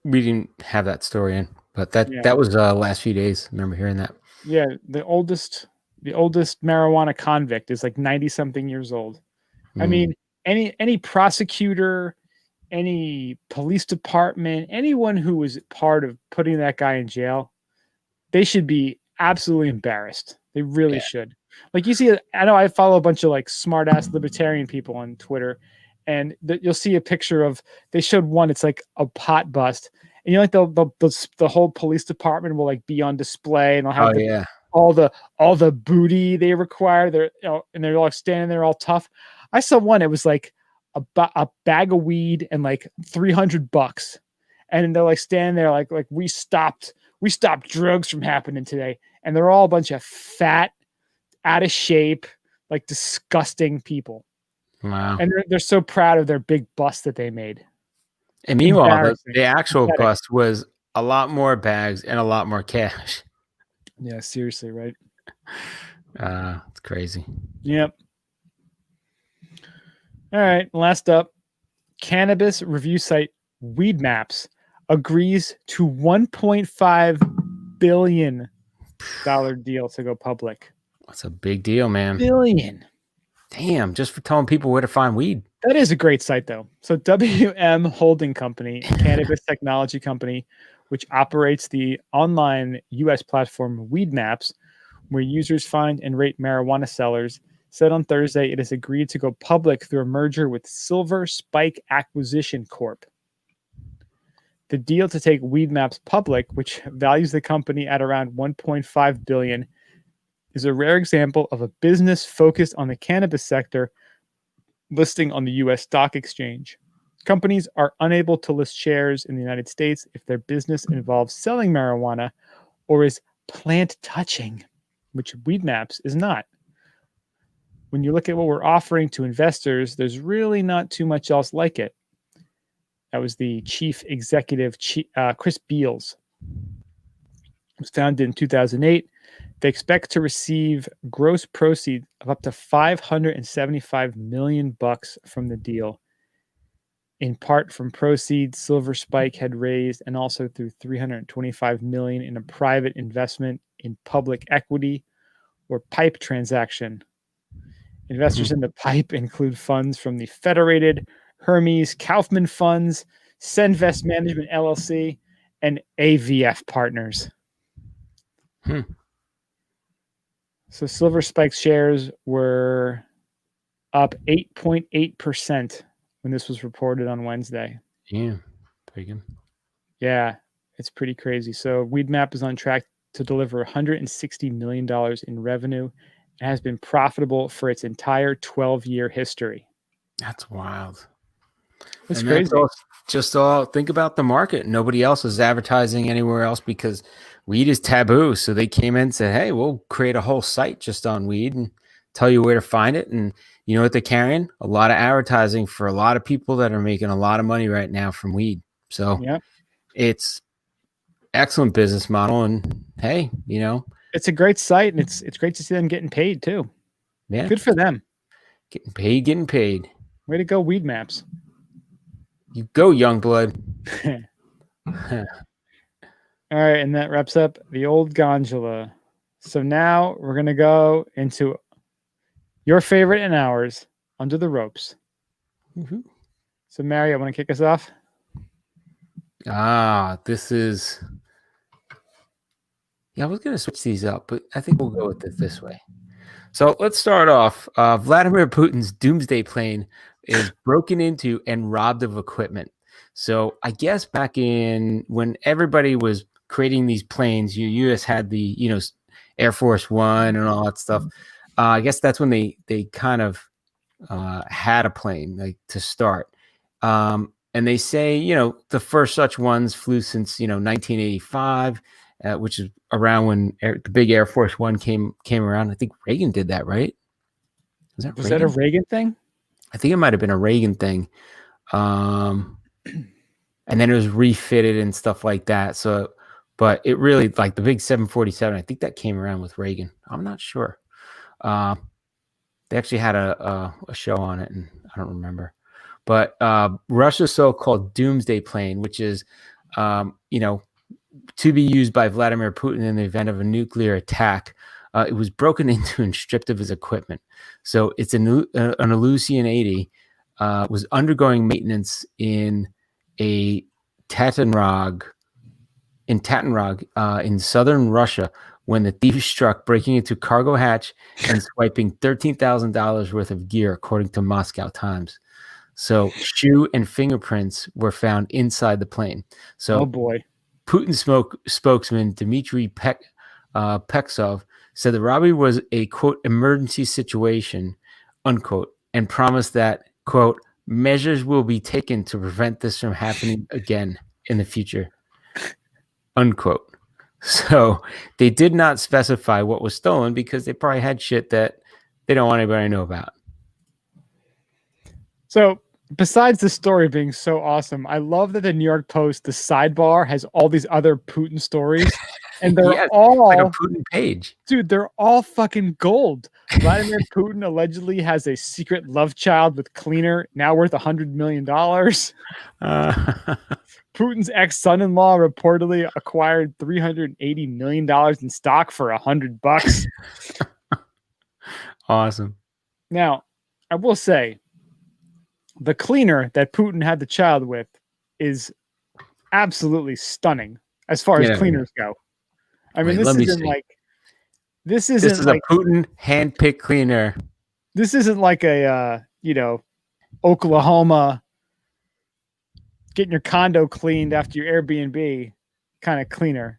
We didn't have that story in, but Yeah. that was last few days. I remember hearing that. Yeah. The oldest marijuana convict is like 90 something years old. I mean, any prosecutor, any police department, anyone who was part of putting that guy in jail, they should be absolutely embarrassed. They really Yeah. should. Like you see, I know I follow a bunch of like smart ass libertarian people on Twitter, and you'll see a picture of, they showed one, it's like a pot bust, and like the whole police department will like be on display, and they'll have Oh, yeah. all the booty they require. They're and they're all standing there all tough. I saw one. It was like a bag of weed and like $300, and they're like standing there like we stopped drugs from happening today, and they're all a bunch of fat, out of shape, like disgusting people. Wow. And they're so proud of their big bust that they made. And meanwhile, Embarrassing. the actual Pathetic. bust was a lot more bags and a lot more cash. Yeah, seriously, right? It's crazy. Yep. All right, last up, cannabis review site Weed Maps agrees to $1.5 billion deal to go public. That's a big deal, man. Billion. Damn, just for telling people where to find weed. That is a great site, though. So WM Holding Company, a cannabis technology company, which operates the online U.S. platform Weed Maps, where users find and rate marijuana sellers, said on Thursday it has agreed to go public through a merger with Silver Spike Acquisition Corp. The deal to take Weed Maps public, which values the company at around $1.5 billion, is a rare example of a business focused on the cannabis sector listing on the U.S. stock exchange. Companies are unable to list shares in the United States if their business involves selling marijuana or is plant touching. which Weedmaps is not. When you look at what we're offering to investors, there's really not too much else like it. That was the chief executive, Chris Beals. It was founded in 2008. They expect to receive gross proceeds of up to $575 million from the deal, in part from proceeds Silver Spike had raised, and also through $325 million in a private investment in public equity or PIPE transaction. Investors in the PIPE include funds from the Federated, Hermes, Kaufman Funds, Senvest Management LLC, and AVF Partners. So Silver Spike's shares were up 8.8% when this was reported on Wednesday. Yeah, pretty good. Yeah, it's pretty crazy. So Weedmap is on track to deliver $160 million in revenue and has been profitable for its entire 12-year history. That's wild. It's crazy. Just all think about the market. Nobody else is advertising anywhere else because weed is taboo. So they came in and said, hey, we'll create a whole site just on weed and tell you where to find it. And you know what they're carrying? A lot of advertising for a lot of people that are making a lot of money right now from weed. So it's excellent business model. And hey, you know, it's a great site, and it's great to see them getting paid too. Yeah, good for them. Getting paid. Way to go, Weedmaps. You go, young blood. All right, and that wraps up the old gondola. So now we're going to go into your favorite and ours, Under the Ropes. So, Mario, want to kick us off? This is... Yeah, I was going to switch these up, but I think we'll go with it this way. So let's start off. Vladimir Putin's Doomsday Plane is broken into and robbed of equipment. So I guess back in when everybody was creating these planes, U.S. had the Air Force One and all that stuff. I guess that's when they kind of had a plane like to start. And they say the first such ones flew since 1985. Which is around when the big Air Force One came around. I think Reagan did that, right? Was that a Reagan thing? I think it might have been a Reagan thing. And then it was refitted and stuff like that. So, but it really, like the big 747, I think that came around with Reagan. I'm not sure. They actually had a show on it, and I don't remember. But Russia's so-called Doomsday Plane, which is, to be used by Vladimir Putin in the event of a nuclear attack. It was broken into and stripped of his equipment. So it's an Ilyushin 80, was undergoing maintenance in Tatanrog in southern Russia when the thieves struck, breaking into cargo hatch and swiping $13,000 worth of gear, according to Moscow Times. So shoe and fingerprints were found inside the plane. So, oh boy. Putin spokesman Dmitry Peksov said the robbery was a, quote, emergency situation, unquote, and promised that, quote, measures will be taken to prevent this from happening again in the future, unquote. So they did not specify what was stolen because they probably had shit that they don't want anybody to know about. So besides the story being so awesome, I love that the New York Post, the sidebar, has all these other Putin stories, and they're all like a Putin page. Dude, they're all fucking gold. Vladimir Putin allegedly has a secret love child with cleaner, now worth $100 million. Putin's ex-son-in-law reportedly acquired $380 million in stock for $100. Awesome. Now, I will say, the cleaner that Putin had the child with is absolutely stunning as far as cleaners go. I mean, this isn't like a Putin hand-picked cleaner. This isn't like a Oklahoma getting your condo cleaned after your Airbnb kind of cleaner.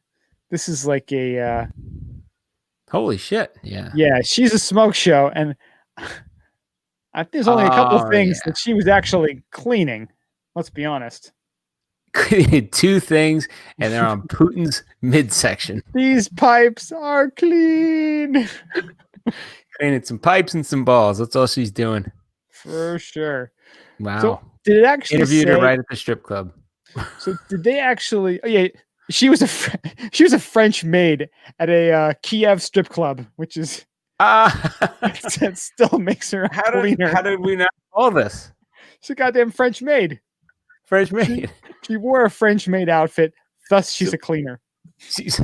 This is like a holy shit. Yeah. Yeah, she's a smoke show, and I think there's only a couple of things that she was actually cleaning. Let's be honest. cleaning 2 things, and they're on Putin's midsection. These pipes are clean. Cleaning some pipes and some balls. That's all she's doing. For sure. Wow. So did it actually interviewed say, her right at the strip club? So did they actually? Oh yeah, she was a French maid at a Kiev strip club, which is that still makes her cleaner. How did we not know this? She's a goddamn French maid. French maid. She wore a French maid outfit, thus she's a cleaner. She's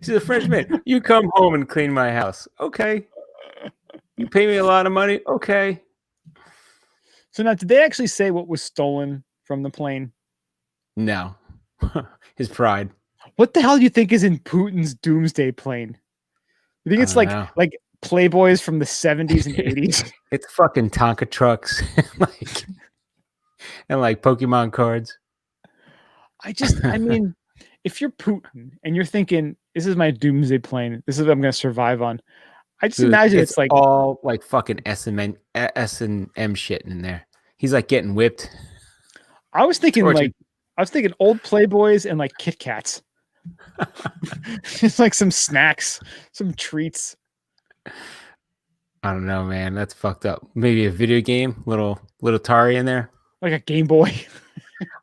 a French maid. You come home and clean my house. Okay. You pay me a lot of money. Okay. So now, did they actually say what was stolen from the plane? No. His pride. What the hell do you think is in Putin's Doomsday Plane? You think it's like Playboys from the 70s and 80s? It's fucking Tonka trucks and like Pokemon cards. I mean, if you're Putin and you're thinking, this is my Doomsday Plane, this is what I'm going to survive on. I just imagine it's like all like fucking S&M shit in there. He's like getting whipped. I was thinking old Playboys and like Kit Kats. Just like some snacks, some treats. I don't know, man. That's fucked up. Maybe a video game, little Atari in there, like a Game Boy.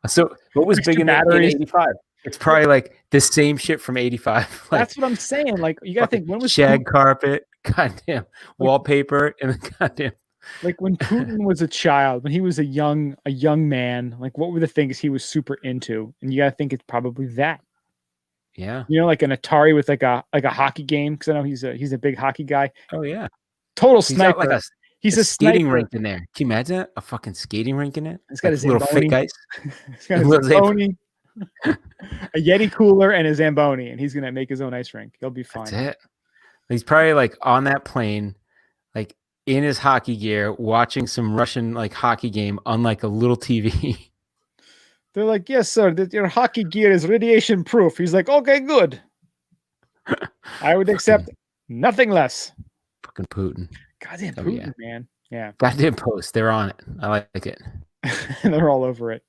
So what was big in 85? It's probably like the same shit from 85. Like, that's what I'm saying. Like, you gotta think, when was shag carpet, goddamn wallpaper, and the goddamn. Like when Putin was a child, when he was a young man, like what were the things he was super into? And you gotta think it's probably that. Yeah. You know, like an Atari with like a hockey game, because I know he's a big hockey guy. Oh yeah. Total sniper. He's a skating rink in there. Can you imagine that? A fucking skating rink in it? He's got his little fit guys. He's got his Zamboni, a Yeti cooler, and a Zamboni, and he's gonna make his own ice rink. He'll be fine. That's it. He's probably like on that plane, like in his hockey gear, watching some Russian like hockey game on like a little TV. They're like, yes, sir, your hockey gear is radiation proof. He's like, okay, good. I would accept nothing less. Fucking Putin. Goddamn Putin, man. Yeah. Goddamn Post. They're on it. I like it. They're all over it.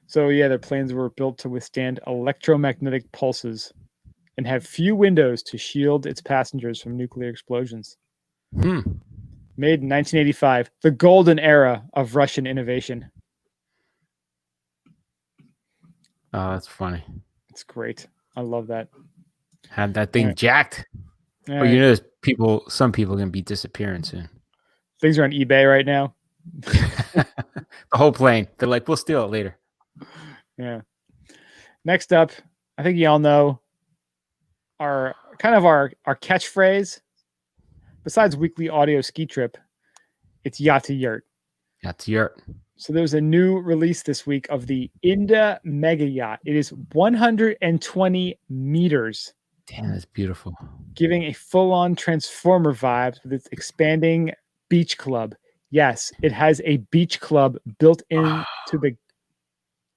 So yeah, their planes were built to withstand electromagnetic pulses and have few windows to shield its passengers from nuclear explosions. Made in 1985, the golden era of Russian innovation. Oh, that's funny. It's great. I love that. Had that thing jacked. Well, you know, some people are going to be disappearing soon. Things are on eBay right now. The whole plane. They're like, we'll steal it later. Yeah. Next up, I think y'all know our catchphrase. Besides weekly audio ski trip, it's yacht to yurt. Yacht to yurt. So there's a new release this week of the Inda Mega Yacht. It is 120 meters. Damn, that's beautiful. Giving a full-on Transformer vibe with its expanding beach club. Yes, it has a beach club built into the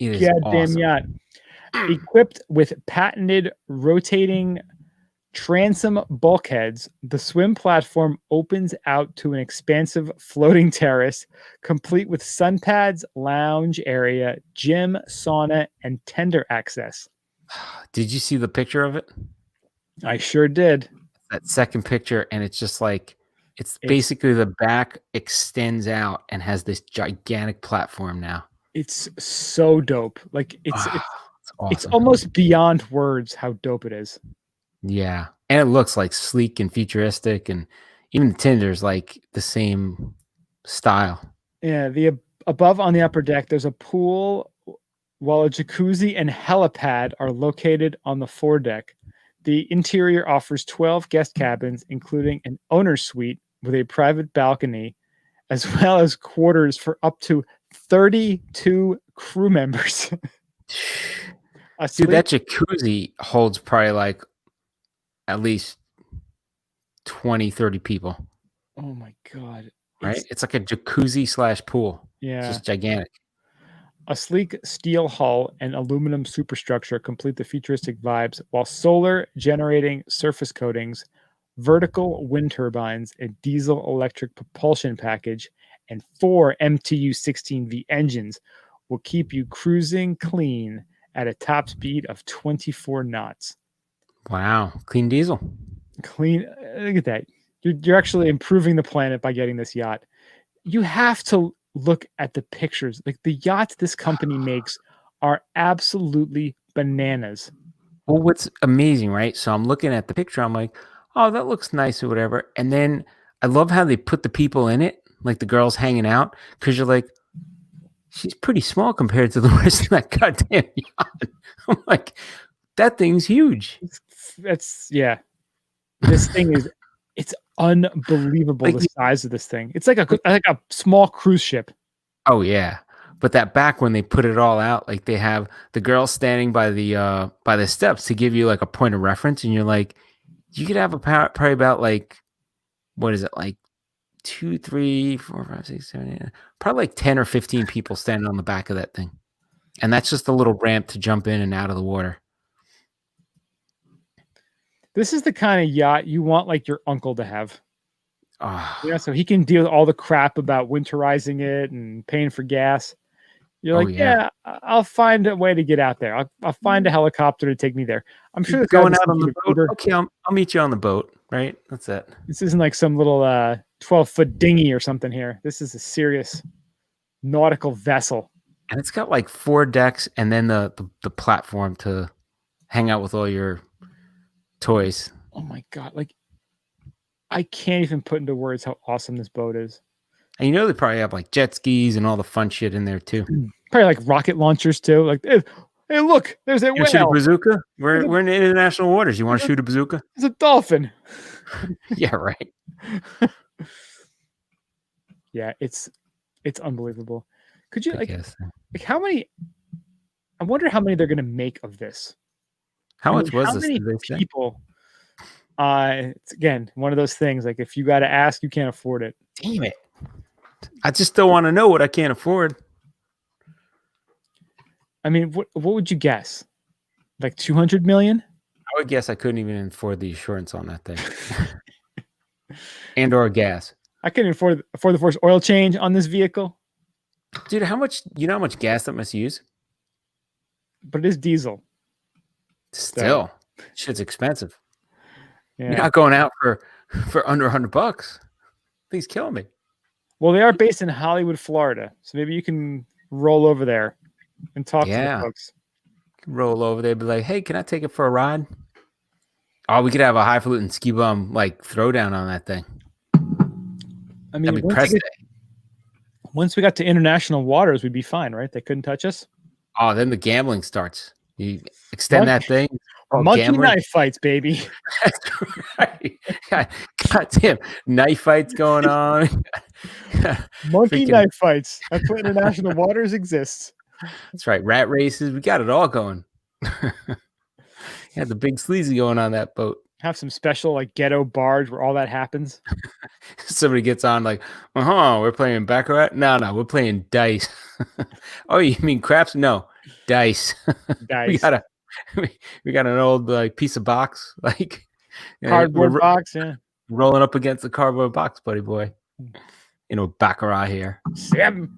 goddamn yacht. Equipped with patented rotating transom bulkheads, the swim platform opens out to an expansive floating terrace, complete with sun pads, lounge area, gym, sauna, and tender access. Did you see the picture of it? I sure did. That second picture, and it's just like it's basically the back extends out and has this gigantic platform now. It's so dope. Like it's awesome. It's almost beyond words how dope it is. Yeah, and it looks like sleek and futuristic, and even the tinder's like the same style. Yeah, the above on the upper deck, there's a pool, while a jacuzzi and helipad are located on the foredeck. The interior offers 12 guest cabins, including an owner's suite with a private balcony, as well as quarters for up to 32 crew members. Dude, that jacuzzi holds probably like at least 20, 30 people. Oh my God. Right? It's like a jacuzzi / pool. Yeah. It's just gigantic. A sleek steel hull and aluminum superstructure complete the futuristic vibes, while solar generating surface coatings, vertical wind turbines, a diesel electric propulsion package, and 4 MTU 16V engines will keep you cruising clean at a top speed of 24 knots. Wow. Clean diesel. Clean. Look at that. You're actually improving the planet by getting this yacht. You have to look at the pictures. Like, the yachts this company makes are absolutely bananas. Well, what's amazing, right? So I'm looking at the picture. I'm like, oh, that looks nice or whatever. And then I love how they put the people in it, like the girls hanging out, because you're like, she's pretty small compared to the rest of that goddamn yacht. I'm like, that thing's huge. Yeah. This thing is, it's unbelievable, Like, the size of this thing. It's like a small cruise ship. oh yeah. But that back when they put it all out, like they have the girl standing by the steps to give you like a point of reference, and you're like, you could have probably about like, what is it, like 2, 3, 4, 5, 6, 7, 8, probably like 10 or 15 people standing on the back of that thing, and that's just a little ramp to jump in and out of the water. This is the kind of yacht you want like your uncle to have. Oh. Yeah, so he can deal with all the crap about winterizing it and paying for gas. You're like, yeah, I'll find a way to get out there. I'll find a helicopter to take me there. I'm sure going out on the boat. Okay, I'll meet you on the boat. Right, that's it. This isn't like some little 12-foot dinghy or something here. This is a serious nautical vessel, and it's got like 4 decks and then the platform to hang out with all your toys. Oh my god! Like, I can't even put into words how awesome this boat is. And you know they probably have like jet skis and all the fun shit in there too. Probably like rocket launchers too. Like, hey, look, there's a whale. Shoot a bazooka. We're in international waters. You want to shoot a bazooka? It's a dolphin. Yeah, right. Yeah, it's unbelievable. Could you like how many? I wonder how many they're going to make of this. How much was this? How many people? It's again one of those things. Like, if you got to ask, you can't afford it. Damn it! I just still want to know what I can't afford. I mean, what would you guess? Like 200 million? I would guess I couldn't even afford the insurance on that thing, and or gas. I couldn't afford the first oil change on this vehicle. Dude, how much? You know how much gas that must use? But it is diesel. Still, shit's expensive. Yeah. You're not going out for under $100. Things kill me. Well, they are based in Hollywood, Florida, so maybe you can roll over there and talk to the folks. Roll over there, be like, "Hey, can I take it for a ride?" Oh, we could have a highfalutin ski bum like throwdown on that thing. I mean, once we got to international waters, we'd be fine, right? They couldn't touch us. Oh, then the gambling starts. You extend that thing. Monkey knife fights, baby. That's right. Goddamn knife fights going on. Monkey knife fights. That's what international waters exists. That's right. Rat races. We got it all going. Yeah, the big sleazy going on that boat. Have some special like ghetto barge where all that happens. Somebody gets on like, we're playing baccarat. No, we're playing dice. Oh, you mean craps? No, dice. Dice. we got an old like piece of box, like cardboard box. Yeah, rolling up against the cardboard box, buddy boy. You know, baccarat here. Sim.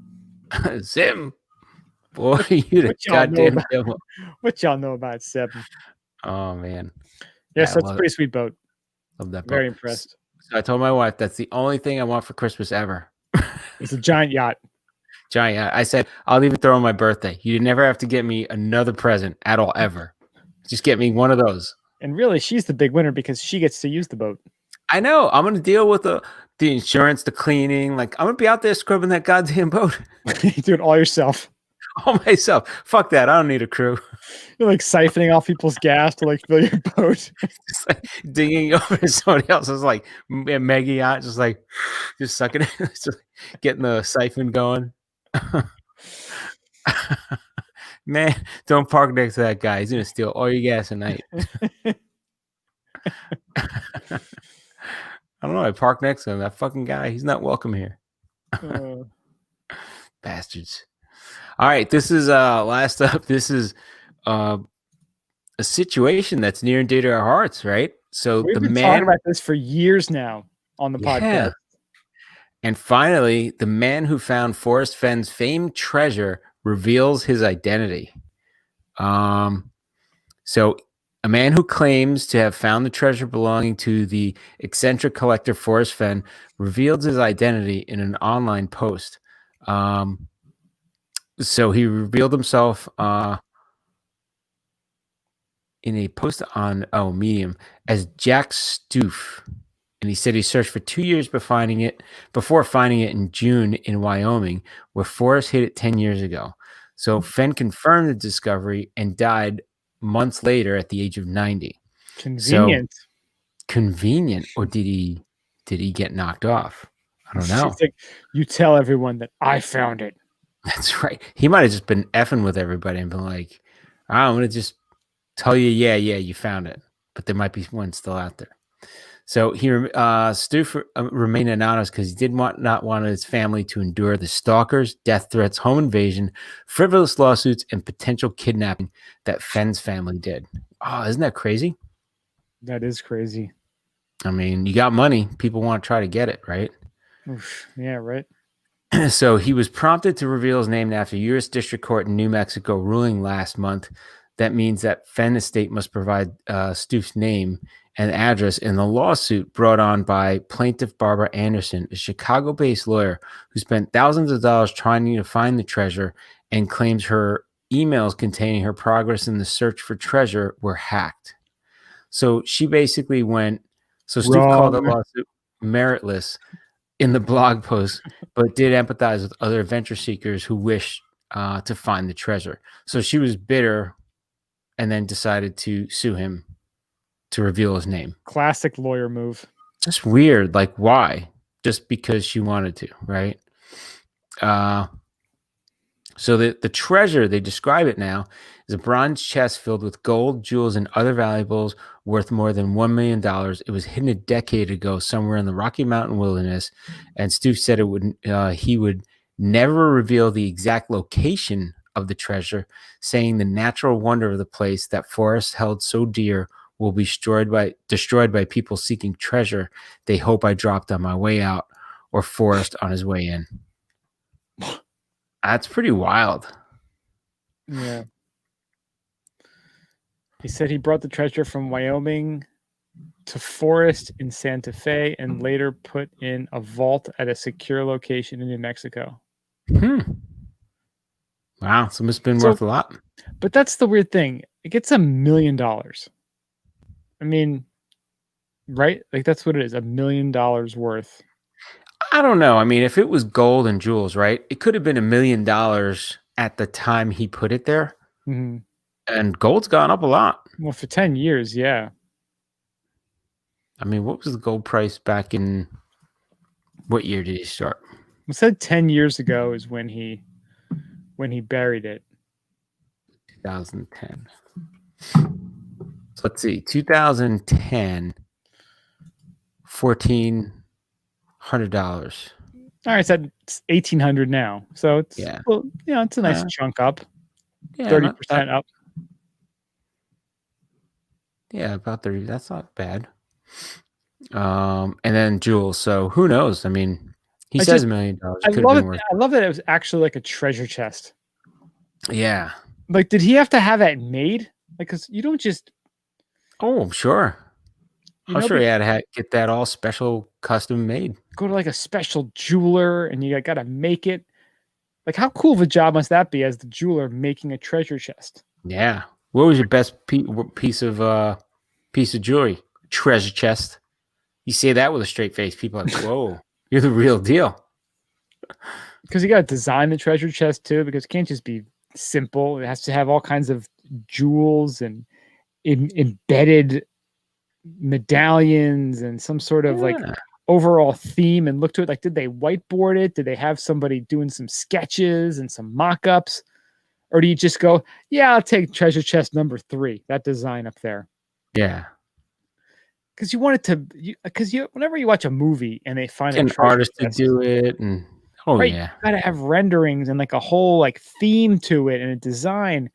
Boy, you the goddamn devil. What y'all know about Sim? Oh man. Yes, that's a pretty sweet boat. Love that boat. Very impressed. So I told my wife that's the only thing I want for Christmas ever. It's a giant yacht. Giant yacht. I said, I'll even throw on my birthday. You never have to get me another present at all, ever. Just get me one of those. And really, she's the big winner because she gets to use the boat. I know. I'm going to deal with the insurance, the cleaning. Like, I'm going to be out there scrubbing that goddamn boat. You do it all yourself. All myself. Fuck that. I don't need a crew. You're like siphoning off people's gas to like fill your boat. Just like dinging over to somebody else's like mega yacht, just sucking it, just getting the siphon going. Man, don't park next to that guy. He's gonna steal all your gas at night. I don't know. I park next to him. That fucking guy. He's not welcome here. Bastards. All right, this is last up. This is a situation that's near and dear to our hearts, right? So we've been talking about this for years now on the podcast. And finally, the man who found Forrest Fenn's famed treasure reveals his identity. So a man who claims to have found the treasure belonging to the eccentric collector Forrest Fenn revealed his identity in an online post. So he revealed himself in a post on Medium as Jack Stoof. And he said he searched for 2 years before finding it in June in Wyoming, where Forrest hid it 10 years ago. So Fenn confirmed the discovery and died months later at the age of 90. Convenient. So, convenient, or did he get knocked off? I don't know. Like, you tell everyone that I found it. That's right. He might have just been effing with everybody and been like, I'm going to just tell you, yeah, you found it. But there might be one still out there. So Stoof remained anonymous because he did not want his family to endure the stalkers, death threats, home invasion, frivolous lawsuits, and potential kidnapping that Fenn's family did. Oh, isn't that crazy? That is crazy. I mean, you got money. People want to try to get it, right? Oof, yeah, right. So he was prompted to reveal his name after U.S. District Court in New Mexico ruling last month. That means that Fenn estate must provide Stoof's name and address in the lawsuit brought on by plaintiff Barbara Anderson, a Chicago-based lawyer who spent thousands of dollars trying to find the treasure and claims her emails containing her progress in the search for treasure were hacked. So she basically Stoof called the lawsuit meritless in the blog post, but did empathize with other adventure seekers who wish to find the treasure. So she was bitter and then decided to sue him to reveal his name. Classic lawyer move. Just weird. Like, why? Just because she wanted to, right? So the treasure, they describe it now, is a bronze chest filled with gold, jewels, and other valuables worth more than $1 million. It was hidden a decade ago somewhere in the Rocky Mountain wilderness, and Stoof said he would never reveal the exact location of the treasure, saying the natural wonder of the place that Forrest held so dear will be destroyed by people seeking treasure they hope I dropped on my way out or Forrest on his way in. That's pretty wild. Yeah. He said he brought the treasure from Wyoming to Forrest in Santa Fe and later put in a vault at a secure location in New Mexico. Wow, so it must have been worth a lot. But that's the weird thing. It gets $1 million. I mean, right? Like, that's what it is, $1 million worth. I don't know. I mean, if it was gold and jewels, right? It could have been $1 million at the time he put it there. Mm-hmm. And gold's gone up a lot. Well, for 10 years, yeah. I mean, what was the gold price back in... What year did he start? It said 10 years ago is when he buried it. 2010. So let's see. 2010, $1,400. All right, so it's $1,800 now. So it's it's a nice chunk up. 30% up. Yeah, about 30. That's not bad. And then jewels. So who knows? I mean, he says $1 million. I love that it was actually like a treasure chest. Yeah. Like, did he have to have that made? Like, because you don't just. Oh, I'm sure. I'm sure he had to get that all special, custom made. Go to like a special jeweler and you got to make it. Like, how cool of a job must that be as the jeweler making a treasure chest? Yeah. What was your best piece of jewelry? Treasure chest. You say that with a straight face, people are like, whoa, you're the real deal. Because you got to design the treasure chest too, because it can't just be simple. It has to have all kinds of jewels and embedded medallions and some sort of like overall theme and look to it. Like, did they whiteboard it? Did they have somebody doing some sketches and some mock-ups? Or do you just go, yeah, I'll take treasure chest number 3, that design up there? Yeah. Because you want it to, because whenever you watch a movie and they find an artist to do it, and you gotta have renderings and like a whole like theme to it and a design.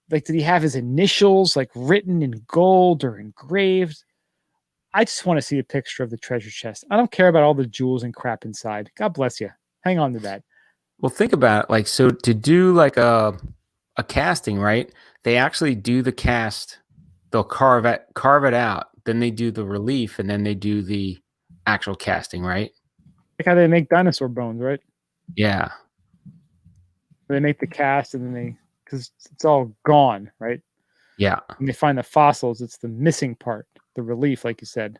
Like, did he have his initials like written in gold or engraved? I just want to see a picture of the treasure chest. I don't care about all the jewels and crap inside. God bless you. Hang on to that. Well, think about it. Like, so to do like a casting, right? They actually do the cast. They'll carve it out. Then they do the relief, and then they do the actual casting, right? Like how they make dinosaur bones, right? Yeah. They make the cast, and then because it's all gone, right? Yeah. When they find the fossils, it's the missing part, the relief, like you said.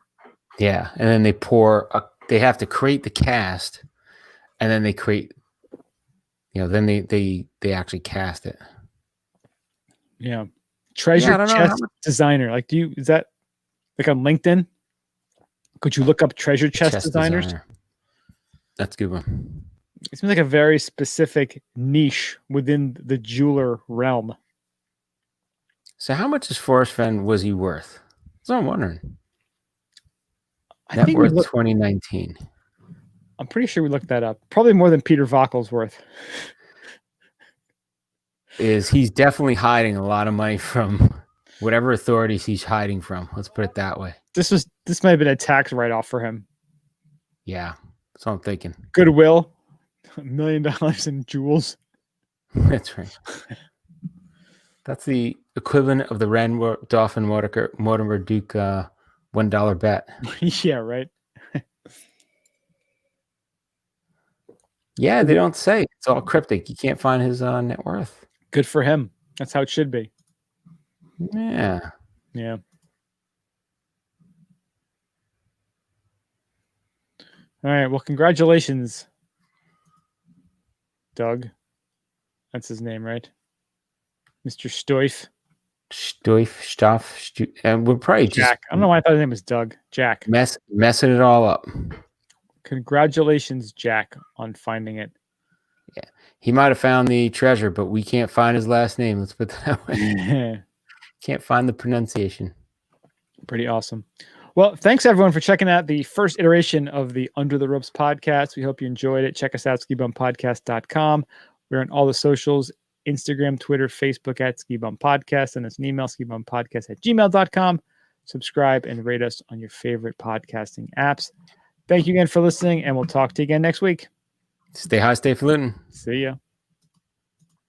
Yeah, and then they they have to create the cast, and then they create, then they actually cast it. Yeah. Treasure chest designer. Like, is that like on LinkedIn? Could you look up treasure chest designers? Designer. That's a good one. It seems like a very specific niche within the jeweler realm. So how much is Forrest Fenn was he worth? That's what I'm wondering. I think worth 2019. I'm pretty sure we looked that up. Probably more than Peter Vackel's worth. He's definitely hiding a lot of money from whatever authorities he's hiding from. Let's put it that way. This might have been a tax write-off for him. Yeah, that's what I'm thinking. Goodwill, $1 million in jewels. That's right. That's the equivalent of the Randolph and Mortimer Duke $1 bet. Yeah, right. Yeah, they don't say. It's all cryptic. You can't find his net worth. Good for him. That's how it should be. Yeah. Yeah. All right. Well, congratulations, Doug. That's his name, right? Mr. Stoif. And we're probably Jack. I don't know why I thought his name was Doug. Jack. Messing it all up. Congratulations, Jack, on finding it. Yeah. He might have found the treasure, but we can't find his last name. Let's put it that way. Can't find the pronunciation. Pretty awesome. Well, thanks everyone for checking out the first iteration of the Under the Ropes podcast. We hope you enjoyed it. Check us out, skibumpodcast.com. We're on all the socials, Instagram, Twitter, Facebook at Ski Bum Podcast. Send us an email, skibumpodcast@gmail.com. Subscribe and rate us on your favorite podcasting apps. Thank you again for listening, and we'll talk to you again next week. Stay high, stay fluting. See ya.